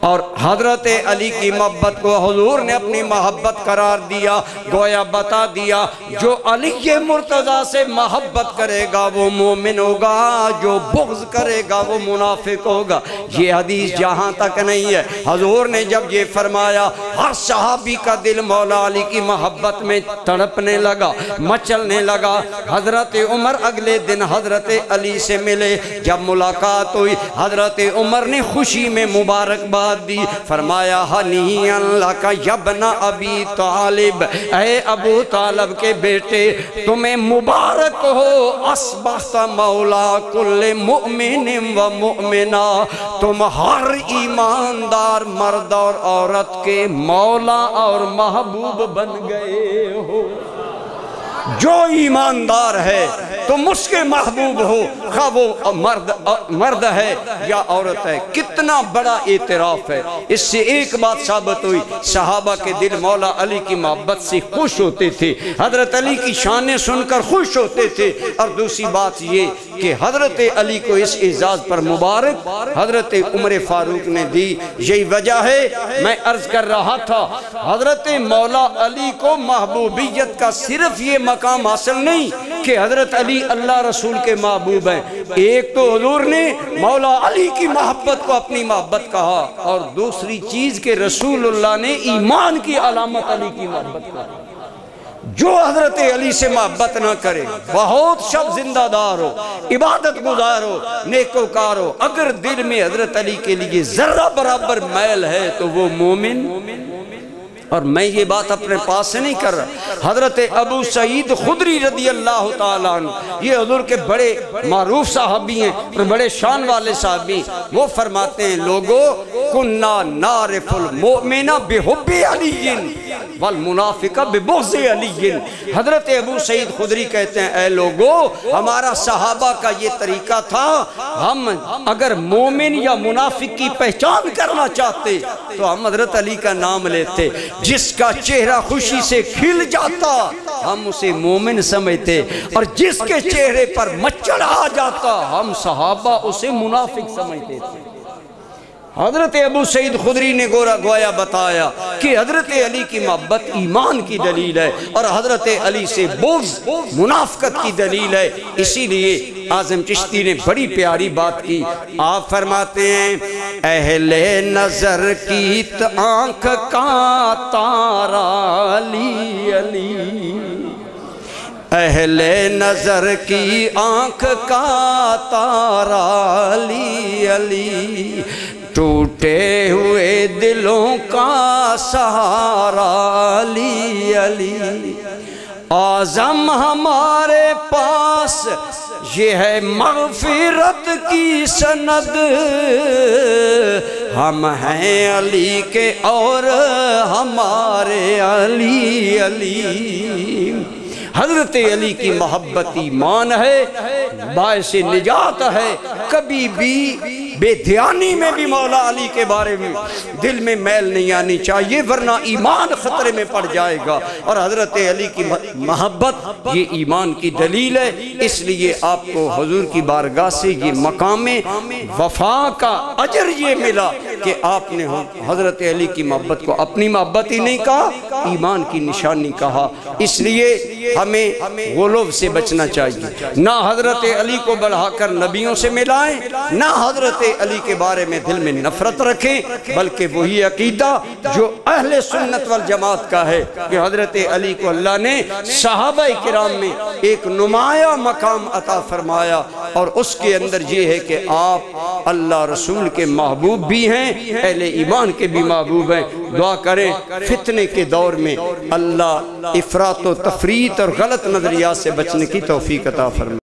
اور حضرت علی کی محبت کو حضور نے اپنی محبت قرار دیا، گویا بتا دیا جو علی مرتضیٰ سے محبت کرے گا وہ مومن ہوگا، جو بغض کرے گا وہ منافق ہوگا۔ یہ حدیث جہاں تک نہیں ہے، حضور نے جب یہ فرمایا ہر صحابی کا دل مولا علی کی محبت میں تڑپنے لگا، مچلنے لگا۔ حضرت عمر اگلے دن حضرت علی سے ملے، جب ملاقات ہوئی حضرت عمر نے خوشی میں مبارکباد دی، فرمایا ہنیئا لک یا ابن ابی طالب، اے ابو طالب کے بیٹے تمہیں مبارک ہو، اصبحت مولا کل مؤمن و مؤمنہ، تم ہر ایماندار مرد اور عورت کے مولا اور محبوب بن گئے ہو۔ جو ایماندار ہے تم اس کے محبوب ہو، خواہ وہ مرد ہے یا عورت ہے۔ کتنا بڑا اعتراف ہے۔ اس سے ایک بات ثابت ہوئی، صحابہ کے دل مولا علی کی محبت سے خوش ہوتے تھے، حضرت علی کی شانیں سن کر خوش ہوتے تھے۔ اور دوسری بات یہ کہ حضرت علی کو اس اعزاز پر مبارک حضرت عمر فاروق نے دی۔ یہی وجہ ہے میں عرض کر رہا تھا، حضرت مولا علی کو محبوبیت کا صرف یہ مقام حاصل نہیں کہ حضرت علی اللہ رسول کے محبوب ہیں، ایک تو حضور نے مولا علی کی محبت کو اپنی محبت کہا، اور دوسری چیز کہ رسول اللہ نے ایمان کی علامت علی کی محبت کہا۔ جو حضرت علی سے محبت نہ کرے، بہت شب زندہ دار ہو، عبادت گزار ہو، نیکوکار ہو، اگر دل میں حضرت علی کے لیے ذرہ برابر میل ہے تو وہ مومن۔ اور میں یہ بات اپنے پاس سے نہیں کر رہا، حضرت ابو سعید خدری رضی اللہ تعالیٰ عنہ، یہ حضور کے بڑے معروف صحابی ہیں اور بڑے شان والے صحابی، وہ فرماتے ہیں لوگو کننا نعرف المؤمن بحب علی والمنافق ببغض علی۔ حضرت ابو سعید خدری کہتے ہیں اے لوگو ہمارا صحابہ کا یہ طریقہ تھا، ہم اگر مومن یا منافق کی پہچان کرنا چاہتے تو ہم حضرت علی کا نام لیتے، جس کا چہرہ خوشی سے کھل جاتا ہم اسے مومن سمجھتے، اور جس کے چہرے پر مچڑ آ جاتا ہم صحابہ اسے منافق سمجھتے تھے۔ حضرت ابو سعید خدری نے گویا بتایا کہ حضرت علی کی محبت ایمان کی دلیل ہے اور حضرت علی سے بغض منافقت کی دلیل ہے۔ اسی لیے اعظم چشتی نے بڑی پیاری بات کی۔ آپ فرماتے ہیں اہل نظر کی آنکھ کا تارا علی علی، اہل نظر کی آنکھ کا تارا علی علی، ٹوٹے ہوئے دلوں کا سہارا علی علی، اعظم ہمارے پاس یہ ہے مغفرت کی سند، ہم ہیں علی کے اور ہمارے علی علی۔ حضرت علی کی محبت ایمان ہے، باعث نجات ہے۔ کبھی بھی بے دھیانی میں بھی مولا علی کے بارے میں دل میں میل نہیں آنی چاہیے، ورنہ ایمان خطرے میں پڑ جائے گا۔ اور حضرت علی کی محبت یہ ایمان کی دلیل ہے۔ اس لیے آپ کو حضور کی بارگاہ سے یہ مقام وفا کا اجر یہ ملا کہ آپ نے حضرت علی کی محبت کو اپنی محبت ہی نہیں کہا، ایمان کی نشانی کہا۔ اس لیے ہمیں غلو سے بچنا چاہیے، نہ حضرت علی کو بڑھا کر نبیوں سے ملائیں، نہ حضرت علی کے بارے میں دل میں نفرت رکھیں، بلکہ وہی عقیدہ جو اہل سنت والجماعت کا ہے کہ حضرت علی کو اللہ نے صحابہ کرام میں ایک نمایاں مقام عطا فرمایا، اور اس کے اندر یہ ہے کہ آپ اللہ رسول کے محبوب بھی ہیں، اہل ایمان کے بھی محبوب ہیں۔ دعا کریں فتنے کے دور میں اللہ افراط و تفریط اور غلط نظریات سے بچنے کی توفیق عطا فرمائے۔